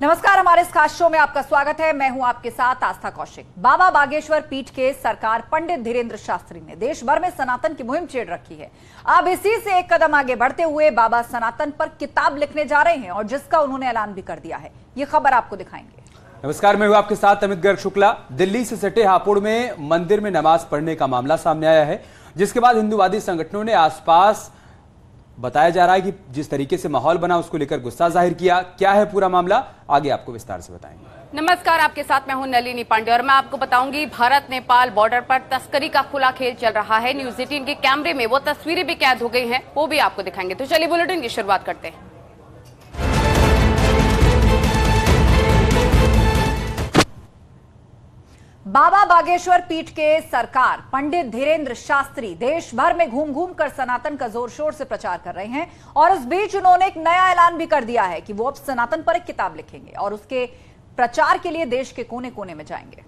नमस्कार, हमारे इस खास शो में आपका स्वागत है। मैं हूं आपके साथ आस्था कौशिक। बाबा बागेश्वर पीठ के सरकार पंडित धीरेन्द्र शास्त्री ने देश भर में सनातन की मुहिम छेड़ रखी है। अब इसी से एक कदम आगे बढ़ते हुए बाबा सनातन पर किताब लिखने जा रहे हैं और जिसका उन्होंने ऐलान भी कर दिया है। ये खबर आपको दिखाएंगे। नमस्कार, मैं हूं आपके साथ अमित गर्ग शुक्ला। दिल्ली से सटे हापुड़ में मंदिर में नमाज पढ़ने का मामला सामने आया है, जिसके बाद हिंदूवादी संगठनों ने आसपास बताया जा रहा है कि जिस तरीके से माहौल बना उसको लेकर गुस्सा जाहिर किया। क्या है पूरा मामला, आगे आपको विस्तार से बताएंगे। नमस्कार, आपके साथ मैं हूं नलिनी पांडे और मैं आपको बताऊंगी भारत नेपाल बॉर्डर पर तस्करी का खुला खेल चल रहा है। न्यूज़ 18 के कैमरे में वो तस्वीरें भी कैद हो गई हैं, वो भी आपको दिखाएंगे। तो चलिए बुलेटिन की शुरुआत करते हैं। बाबा बागेश्वर पीठ के सरकार पंडित धीरेन्द्र शास्त्री देश भर में घूम घूम कर सनातन का जोर शोर से प्रचार कर रहे हैं और इस बीच उन्होंने एक नया ऐलान भी कर दिया है कि वो अब सनातन पर एक किताब लिखेंगे और उसके प्रचार के लिए देश के कोने कोने में जाएंगे।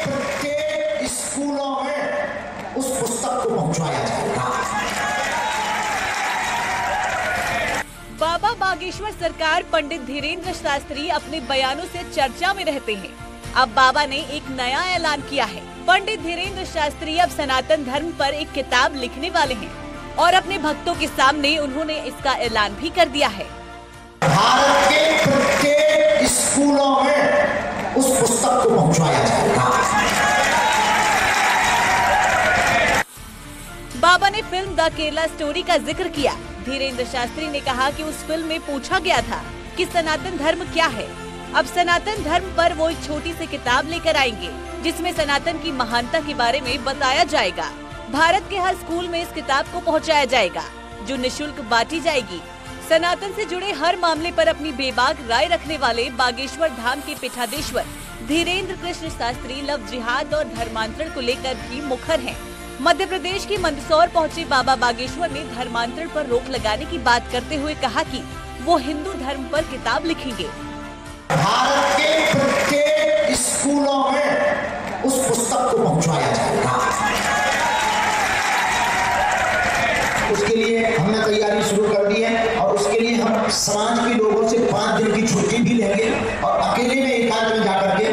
प्रत्येक स्कूलों में उस पुस्तक को पहुंचाया जाएगा। बाबा बागेश्वर सरकार पंडित धीरेन्द्र शास्त्री अपने बयानों से चर्चा में रहते हैं। अब बाबा ने एक नया ऐलान किया है। पंडित धीरेन्द्र शास्त्री अब सनातन धर्म पर एक किताब लिखने वाले हैं और अपने भक्तों के सामने उन्होंने इसका ऐलान भी कर दिया है। भारत के प्रत्येक स्कूलों में उस पुस्तक को पहुंचाया जाएगा। बाबा ने फिल्म द केरला स्टोरी का जिक्र किया। धीरेन्द्र शास्त्री ने कहा कि उस फिल्म में पूछा गया था कि सनातन धर्म क्या है। अब सनातन धर्म पर वो एक छोटी सी किताब लेकर आएंगे जिसमें सनातन की महानता के बारे में बताया जाएगा। भारत के हर स्कूल में इस किताब को पहुंचाया जाएगा जो निशुल्क बांटी जाएगी। सनातन से जुड़े हर मामले पर अपनी बेबाक राय रखने वाले बागेश्वर धाम के पीठाधीश्वर धीरेन्द्र कृष्ण शास्त्री लव जिहाद और धर्मांतरण को लेकर भी मुखर हैं। मध्य प्रदेश की मंदसौर पहुंचे बाबा बागेश्वर ने धर्मांतरण पर रोक लगाने की बात करते हुए कहा कि वो हिंदू धर्म पर किताब लिखेंगे। भारत के प्रत्येक स्कूलों में उस पुस्तक को पहुंचाया जाएगा। उसके लिए हमने तैयारी शुरू कर दी है और उसके लिए हम समाज के लोगों से 5 दिन की छुट्टी भी लेंगे और अकेले में एकांत में जाकर के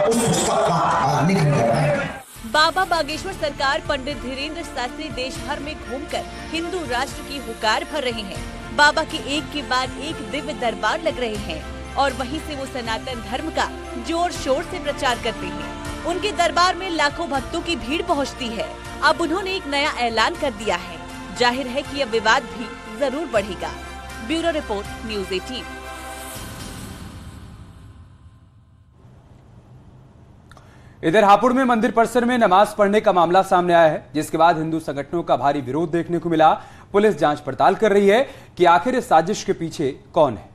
उस पुस्तक का लिखन कर रहे हैं। बाबा बागेश्वर सरकार पंडित धीरेन्द्र शास्त्री देश भर में घूमकर हिंदू राष्ट्र की हुकार भर रहे हैं। बाबा के एक के बाद एक दिव्य दरबार लग रहे हैं और वहीं से वो सनातन धर्म का जोर शोर से प्रचार करते हैं। उनके दरबार में लाखों भक्तों की भीड़ पहुंचती है। अब उन्होंने एक नया ऐलान कर दिया है। जाहिर है कि अब विवाद भी जरूर बढ़ेगा। Bureau report, news 18। इधर हापुड़ में मंदिर परिसर में नमाज पढ़ने का मामला सामने आया है, जिसके बाद हिंदू संगठनों का भारी विरोध देखने को मिला। पुलिस जांच पड़ताल कर रही है कि आखिर इस साजिश के पीछे कौन है।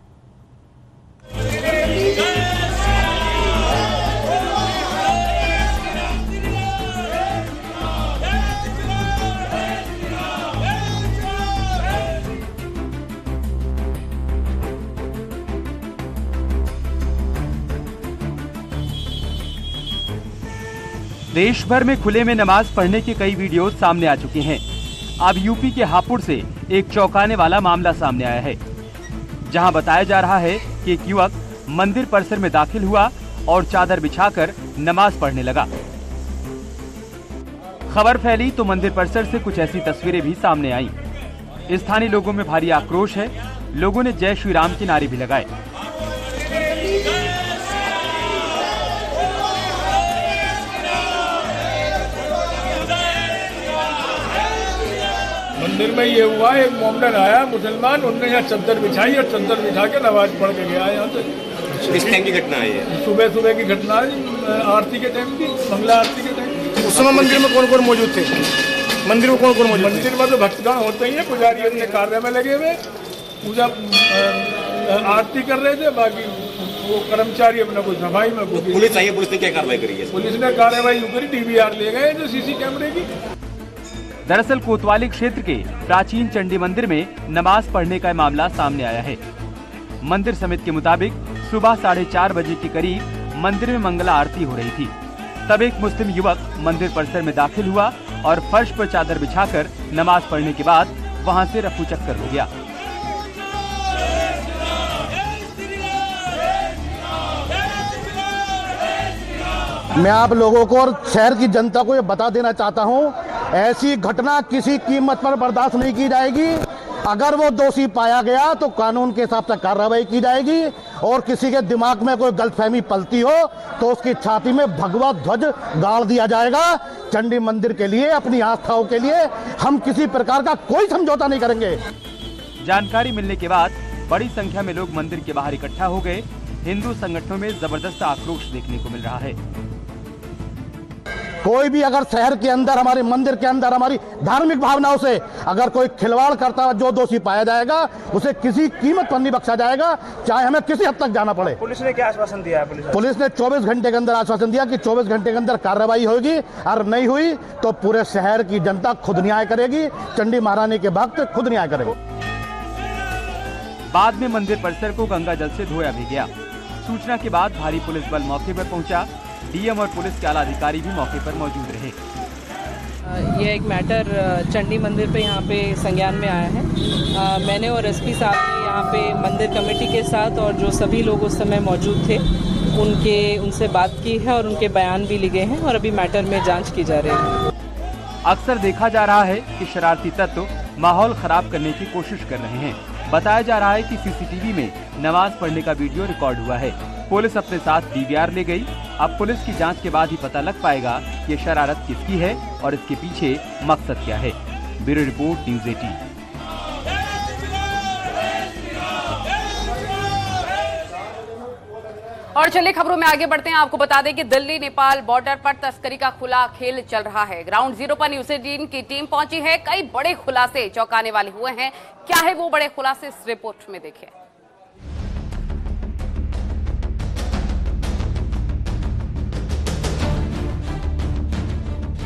देश भर में खुले में नमाज पढ़ने के कई वीडियो सामने आ चुके हैं। अब यूपी के हापुड़ से एक चौंकाने वाला मामला सामने आया है, जहां बताया जा रहा है कि एक युवक मंदिर परिसर में दाखिल हुआ और चादर बिछाकर नमाज पढ़ने लगा। खबर फैली तो मंदिर परिसर से कुछ ऐसी तस्वीरें भी सामने आईं। स्थानीय लोगों में भारी आक्रोश है। लोगों ने जय श्री राम के नारे भी लगाए। मंदिर में ये हुआ, एक मोमडन आया मुसलमान, उनने यहाँ चद्दर बिछाई और चद्दर बिछा के नमाज पढ़ के गया यहाँ से। किस टाइम की घटना है ये? सुबह सुबह की घटना है, आरती के टाइम की, मंगला आरती के टाइम। उस समय मंदिर में कौन कौन मौजूद थे? मंदिर में कौन कौन मौजूद? मंदिर में तो भक्तगण होते ही है, पुजारी अपने कार्य में लगे हुए पूजा आरती कर रहे थे, बाकी वो कर्मचारी अपना कुछ सफाई में। पुलिस आई है, पुलिस ने क्या कार्रवाई करी है? पुलिस ने कार्रवाई करी, DVR ले गए जो सीसी कैमरे की। दरअसल कोतवाली क्षेत्र के प्राचीन चंडी मंदिर में नमाज पढ़ने का मामला सामने आया है। मंदिर समिति के मुताबिक सुबह 4:30 बजे के करीब मंदिर में मंगला आरती हो रही थी। तब एक मुस्लिम युवक मंदिर परिसर में दाखिल हुआ और फर्श पर चादर बिछाकर नमाज पढ़ने के बाद वहां से रफू चक्कर हो गया। मैं आप लोगों को और शहर की जनता को ये बता देना चाहता हूं, ऐसी घटना किसी कीमत पर बर्दाश्त नहीं की जाएगी। अगर वो दोषी पाया गया तो कानून के हिसाब से कार्रवाई की जाएगी, और किसी के दिमाग में कोई गलतफहमी पलती हो तो उसकी छाती में भगवा ध्वज गाड़ दिया जाएगा। चंडी मंदिर के लिए, अपनी आस्थाओं के लिए हम किसी प्रकार का कोई समझौता नहीं करेंगे। जानकारी मिलने के बाद बड़ी संख्या में लोग मंदिर के बाहर इकट्ठा हो गए। हिंदू संगठनों में जबरदस्त आक्रोश देखने को मिल रहा है। कोई भी अगर शहर के अंदर, हमारे मंदिर के अंदर, हमारी धार्मिक भावनाओं से अगर कोई खिलवाड़ करता है, जो दोषी पाया जाएगा उसे किसी कीमत पर नहीं बख्शा जाएगा, चाहे हमें किसी हद तक जाना पड़े। पुलिस ने क्या आश्वासन दिया है? पुलिस ने 24 घंटे के अंदर आश्वासन दिया कि 24 घंटे के अंदर कार्रवाई होगी, और नहीं हुई तो पूरे शहर की जनता खुद न्याय करेगी। चंडी महारानी के भक्त खुद न्याय करेंगे। बाद में मंदिर परिसर को गंगा जल से धोया भी गया। सूचना के बाद भारी पुलिस बल मौके पर पहुंचा। डीएम और पुलिस के आला अधिकारी भी मौके पर मौजूद रहे। ये एक मैटर चंडी मंदिर पे यहाँ पे संज्ञान में आया है। मैंने और एसपी साहब ने यहाँ पे मंदिर कमेटी के साथ और जो सभी लोग उस समय मौजूद थे उनसे बात की है और उनके बयान भी लिए हैं और अभी मैटर में जांच की जा रही है। अक्सर देखा जा रहा है कि शरारती तत्व माहौल खराब करने की कोशिश कर रहे हैं। बताया जा रहा है कि सीसीटीवी में नमाज पढ़ने का वीडियो रिकॉर्ड हुआ है। पुलिस अपने साथ डीवीआर ले गई। अब पुलिस की जांच के बाद ही पता लग पाएगा ये शरारत किसकी है और इसके पीछे मकसद क्या है। Bureau report, news 18। और चलिए खबरों में आगे बढ़ते हैं। आपको बता दें कि दिल्ली नेपाल बॉर्डर पर तस्करी का खुला खेल चल रहा है। ग्राउंड जीरो पर न्यूज़ 18 की टीम पहुंची है। कई बड़े खुलासे चौंकाने वाले हुए हैं। क्या है वो बड़े खुलासे, इस रिपोर्ट में देखिए।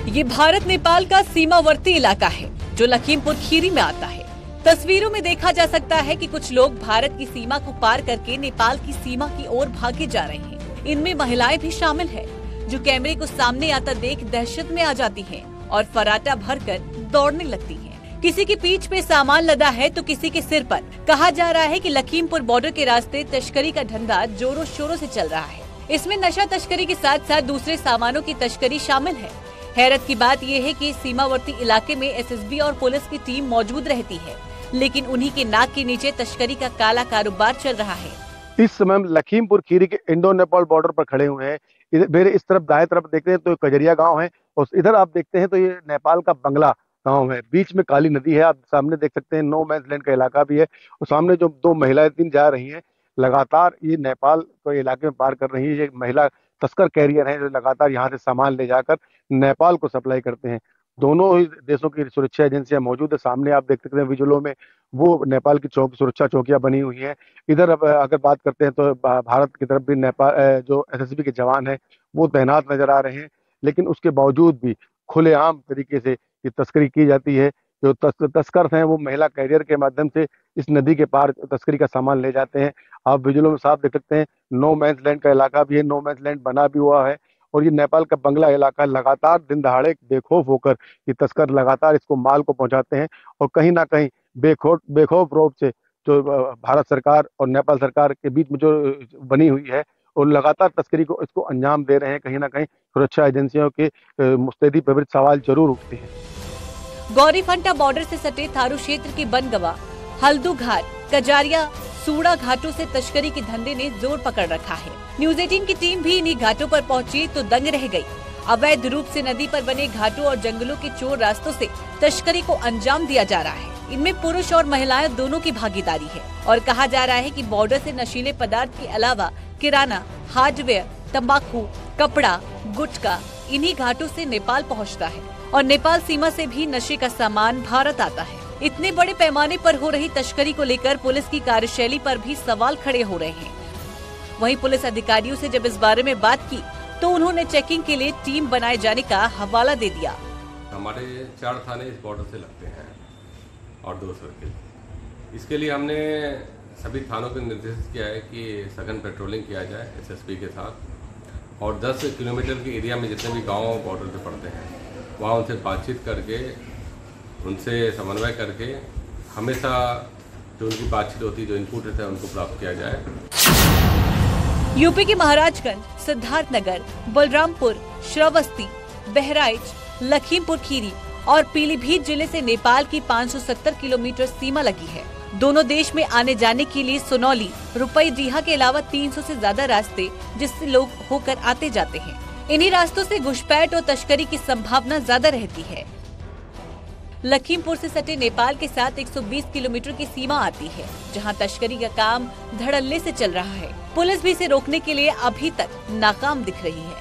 ये भारत नेपाल का सीमावर्ती इलाका है जो लखीमपुर खीरी में आता है। तस्वीरों में देखा जा सकता है कि कुछ लोग भारत की सीमा को पार करके नेपाल की सीमा की ओर भागे जा रहे हैं। इनमें महिलाएं भी शामिल है, जो कैमरे को सामने आता देख दहशत में आ जाती हैं और फराटा भरकर दौड़ने लगती हैं। किसी की पीठ पे सामान लदा है तो किसी के सिर पर। कहा जा रहा है कि लखीमपुर बॉर्डर के रास्ते तस्करी का धंधा जोरों शोरों से चल रहा है। इसमें नशा तस्करी के साथ साथ दूसरे सामानों की तस्करी शामिल है। हैरत की बात यह है कि सीमावर्ती इलाके में एसएसबी और पुलिस की टीम मौजूद रहती है, लेकिन उन्हीं के नाक के नीचे तस्करी का काला कारोबार चल रहा है। इस समय हम लखीमपुर खीरी के इंडो नेपाल बॉर्डर पर खड़े हुए हैं। मेरे इस तरफ दाएं तरफ देखते हैं तो कजरिया गांव है, और इधर आप देखते हैं तो ये नेपाल का बंगला गांव है। बीच में काली नदी है, आप सामने देख सकते हैं। नो मैंस लैंड का इलाका भी है, और सामने जो दो महिलाएं तीन जा रही हैं, लगातार ये नेपाल को इलाके में पार कर रही है। ये महिला तस्कर कैरियर है जो लगातार यहाँ से सामान ले जाकर नेपाल को सप्लाई करते हैं। दोनों ही देशों की सुरक्षा एजेंसियां मौजूद है। सामने आप देख सकते हैं विजुअलों में वो नेपाल की सुरक्षा चौकियां बनी हुई हैं। इधर अब अगर बात करते हैं तो भारत की तरफ भी नेपाल जो एसएसबी के जवान हैं वो तैनात नजर आ रहे हैं, लेकिन उसके बावजूद भी खुलेआम तरीके से ये तस्करी की जाती है। जो तस्कर हैं वो महिला कैरियर के माध्यम से इस नदी के पार तस्करी का सामान ले जाते हैं। आप विजुअलों में साफ देख सकते हैं, नो मैंस लैंड का इलाका भी है, नो मैंस लैंड बना भी हुआ है, और ये नेपाल का बंगला इलाका लगातार दिन दहाड़े बेखौफ होकर ये तस्कर लगातार इसको माल को पहुंचाते हैं, और कहीं ना कहीं बेखौफ रूप से जो भारत सरकार और नेपाल सरकार के बीच में जो बनी हुई है और लगातार तस्करी को इसको अंजाम दे रहे हैं। कहीं ना कहीं सुरक्षा एजेंसियों के मुस्तैदी पर सवाल जरूर उठते हैं। गौरीफंटा बॉर्डर से सटे थारू क्षेत्र की बनगवा, हल्दू घाट, कजारिया, सूड़ा घाटों से तस्करी के धंधे ने जोर पकड़ रखा है। न्यूज़ 18 की टीम भी इन्हीं घाटों पर पहुंची तो दंग रह गई। अवैध रूप से नदी पर बने घाटों और जंगलों के चोर रास्तों से तस्करी को अंजाम दिया जा रहा है। इनमें पुरुष और महिलाएं दोनों की भागीदारी है, और कहा जा रहा है कि बॉर्डर से नशीले पदार्थ के अलावा किराना, हार्डवेयर, तंबाकू, कपड़ा, गुटखा इन्हीं घाटों से नेपाल पहुँचता है, और नेपाल सीमा से भी नशे का सामान भारत आता है। इतने बड़े पैमाने पर हो रही तस्करी को लेकर पुलिस की कार्यशैली पर भी सवाल खड़े हो रहे हैं। वहीं पुलिस अधिकारियों से जब इस बारे में बात की तो उन्होंने चेकिंग के लिए टीम बनाए जाने का हवाला दे दिया। हमारे 4 थाने इस बॉर्डर से लगते हैं और 2 सर्किल। इसके लिए हमने सभी थानों को निर्देशित किया है कि सघन पेट्रोलिंग किया जाए एसएसपी के साथ, और 10 किलोमीटर के एरिया में जितने भी गाँव बॉर्डर पे पड़ते हैं वहाँ उनसे बातचीत करके, उनसे समन्वय करके हमेशा जो उनकी बातचीत होती है, जो इनपुट रहता है, उनको प्राप्त किया जाए। यूपी के महाराजगंज, सिद्धार्थनगर, बलरामपुर, श्रावस्ती, बहराइच, लखीमपुर खीरी और पीलीभीत जिले से नेपाल की 570 किलोमीटर सीमा लगी है। दोनों देश में आने जाने के लिए सोनौली, रुपईडीहा के अलावा 300 से ज्यादा रास्ते जिससे लोग होकर आते जाते हैं। इन्हीं रास्तों से घुसपैठ और तस्करी की संभावना ज्यादा रहती है। लखीमपुर से सटे नेपाल के साथ 120 किलोमीटर की सीमा आती है, जहां तस्करी का काम धड़ल्ले से चल रहा है। पुलिस भी इसे रोकने के लिए अभी तक नाकाम दिख रही है।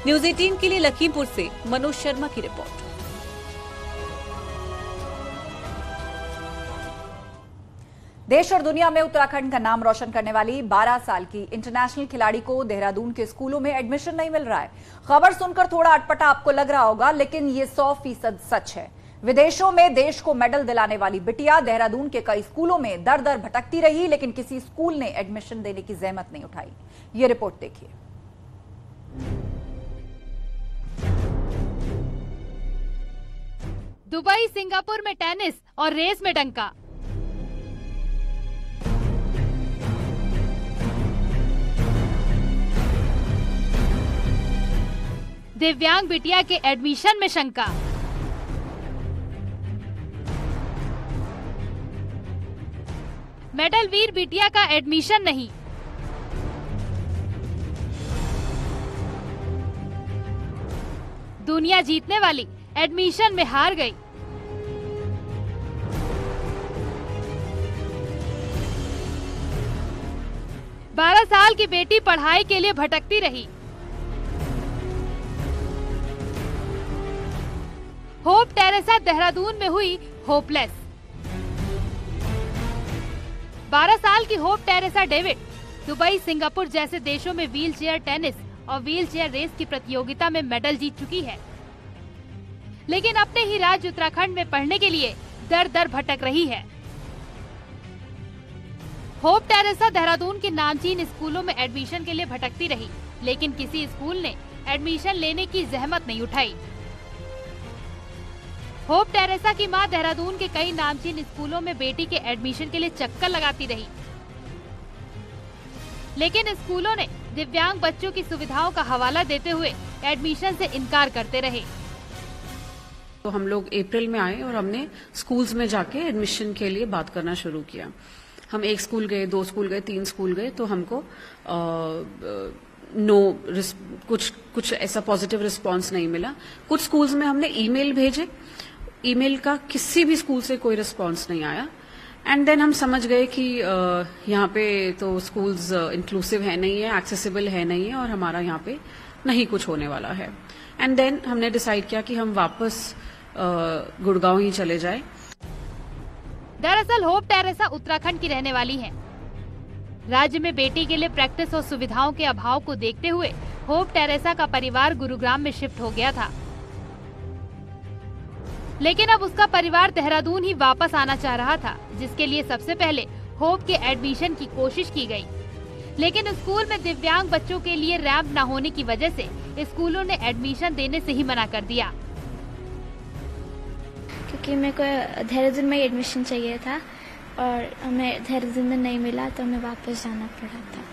न्यूज़ 18 के लिए लखीमपुर से मनोज शर्मा की रिपोर्ट। देश और दुनिया में उत्तराखंड का नाम रोशन करने वाली 12 साल की इंटरनेशनल खिलाड़ी को देहरादून के स्कूलों में एडमिशन नहीं मिल रहा है। खबर सुनकर थोड़ा अटपटा आपको लग रहा होगा, लेकिन ये 100% सच है। विदेशों में देश को मेडल दिलाने वाली बिटिया देहरादून के कई स्कूलों में दर दर भटकती रही, लेकिन किसी स्कूल ने एडमिशन देने की जहमत नहीं उठाई। ये रिपोर्ट देखिए। दुबई, सिंगापुर में टेनिस और रेस में डंका। दिव्यांग बिटिया के एडमिशन में शंका। मेडल वीर बिटिया का एडमिशन नहीं। दुनिया जीतने वाली एडमिशन में हार गई। बारह साल की बेटी पढ़ाई के लिए भटकती रही। होप टेरेसा देहरादून में हुई होपलेस। 12 साल की hope Teresa David Dubai, Singapore जैसे देशों में व्हील चेयर टेनिस और व्हील चेयर रेस की प्रतियोगिता में मेडल जीत चुकी है, लेकिन अपने ही राज्य उत्तराखंड में पढ़ने के लिए दर दर भटक रही है। होप टेरेसा देहरादून के नामचीन स्कूलों में एडमिशन के लिए भटकती रही, लेकिन किसी स्कूल ने एडमिशन लेने की जहमत नहीं उठाई। होप टेरेसा की मां देहरादून के कई नामचीन स्कूलों में बेटी के एडमिशन के लिए चक्कर लगाती रही, लेकिन स्कूलों ने दिव्यांग बच्चों की सुविधाओं का हवाला देते हुए एडमिशन से इनकार करते रहे। तो हम लोग अप्रैल में आए और हमने स्कूल्स में जाके एडमिशन के लिए बात करना शुरू किया। हम 1 स्कूल गए, 2 स्कूल गए, 3 स्कूल गए, तो हमको कुछ ऐसा पॉजिटिव रिस्पांस नहीं मिला। कुछ स्कूल्स में हमने ईमेल भेजे, ईमेल का किसी भी स्कूल से कोई रिस्पांस नहीं आया। एंड देन हम समझ गए कि यहाँ पे तो स्कूल्स इंक्लूसिव है नहीं है, एक्सेसिबल है नहीं है, और हमारा यहाँ पे नहीं कुछ होने वाला है। एंड देन हमने डिसाइड किया कि हम वापस गुड़गांव ही चले जाए। दरअसल होप टेरेसा उत्तराखंड की रहने वाली है। राज्य में बेटी के लिए प्रैक्टिस और सुविधाओं के अभाव को देखते हुए होप टेरेसा का परिवार गुरुग्राम में शिफ्ट हो गया था, लेकिन अब उसका परिवार देहरादून ही वापस आना चाह रहा था, जिसके लिए सबसे पहले होप के एडमिशन की कोशिश की गई। लेकिन स्कूल में दिव्यांग बच्चों के लिए रैंप न होने की वजह से स्कूलों ने एडमिशन देने से ही मना कर दिया। क्योंकि मेरे को देहरादून में एडमिशन चाहिए था और हमें देहरादून में नहीं मिला, तो हमें वापस जाना पड़ा था।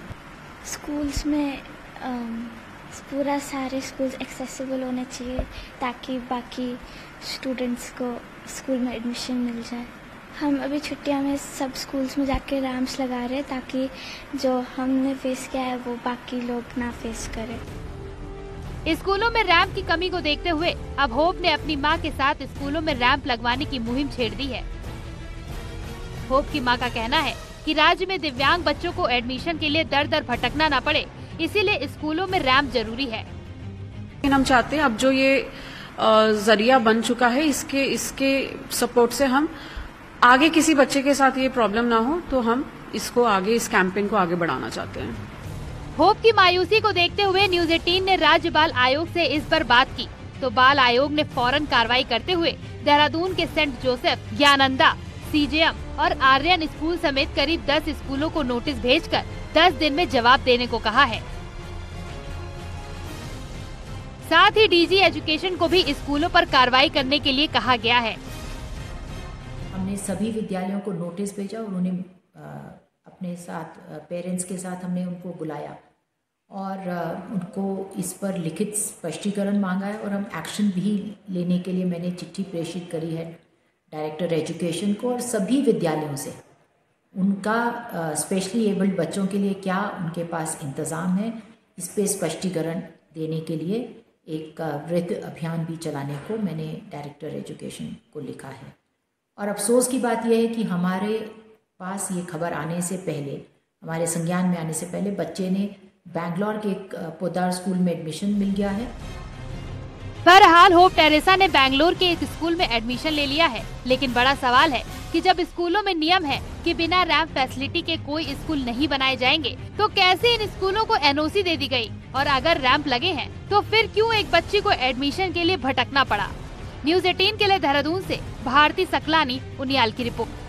स्कूल्स में पूरा सारे स्कूल्स एक्सेसिबल होने चाहिए ताकि बाकी स्टूडेंट्स को स्कूल में एडमिशन मिल जाए। हम अभी छुट्टियां में सब स्कूल्स में जाके रैम्प्स लगा रहे हैं ताकि जो हमने फेस किया है वो बाकी लोग ना फेस करें। स्कूलों में रैंप की कमी को देखते हुए अब होप ने अपनी मां के साथ स्कूलों में रैंप लगवाने की मुहिम छेड़ दी है। होप की मां का कहना है कि राज्य में दिव्यांग बच्चों को एडमिशन के लिए दर दर भटकना न पड़े, इसीलिए स्कूलों में रैंप जरूरी है। हम चाहते हैं अब जो ये जरिया बन चुका है, इसके सपोर्ट से हम आगे किसी बच्चे के साथ ये प्रॉब्लम ना हो, तो हम इसको आगे, इस कैंपेन को आगे बढ़ाना चाहते हैं। होप की मायूसी को देखते हुए न्यूज़ 18 ने राज्य बाल आयोग से इस पर बात की, तो बाल आयोग ने फौरन कार्रवाई करते हुए देहरादून के सेंट जोसेफ, ज्ञानंदा, सीजेएम और आर्यन स्कूल समेत करीब 10 स्कूलों को नोटिस भेजकर 10 दिन में जवाब देने को कहा है। साथ ही डीजी एजुकेशन को भी स्कूलों पर कार्रवाई करने के लिए कहा गया है। हमने सभी विद्यालयों को नोटिस भेजा और उन्हें अपने साथ पेरेंट्स के साथ हमने उनको बुलाया और उनको इस पर लिखित स्पष्टीकरण मांगा है और हम एक्शन भी लेने के लिए मैंने चिट्ठी प्रेषित करी है डायरेक्टर एजुकेशन को और सभी विद्यालयों से उनका स्पेशली एबल्ड बच्चों के लिए क्या उनके पास इंतज़ाम है इस पे स्पष्टीकरण देने के लिए एक वृद्ध अभियान भी चलाने को मैंने डायरेक्टर एजुकेशन को लिखा है। और अफसोस की बात यह है कि हमारे पास ये खबर आने से पहले, हमारे संज्ञान में आने से पहले बच्चे ने बैंगलोर के एक पोद्दार स्कूल में एडमिशन मिल गया है। बहरहाल होप टेरेसा ने बैंगलोर के एक स्कूल में एडमिशन ले लिया है, लेकिन बड़ा सवाल है कि जब स्कूलों में नियम है कि बिना रैंप फैसिलिटी के कोई स्कूल नहीं बनाए जाएंगे, तो कैसे इन स्कूलों को एनओसी दे दी गई? और अगर रैंप लगे हैं तो फिर क्यों एक बच्ची को एडमिशन के लिए भटकना पड़ा? न्यूज़ 18 के लिए देहरादून से भारती सकलानी, उनियाल की रिपोर्ट।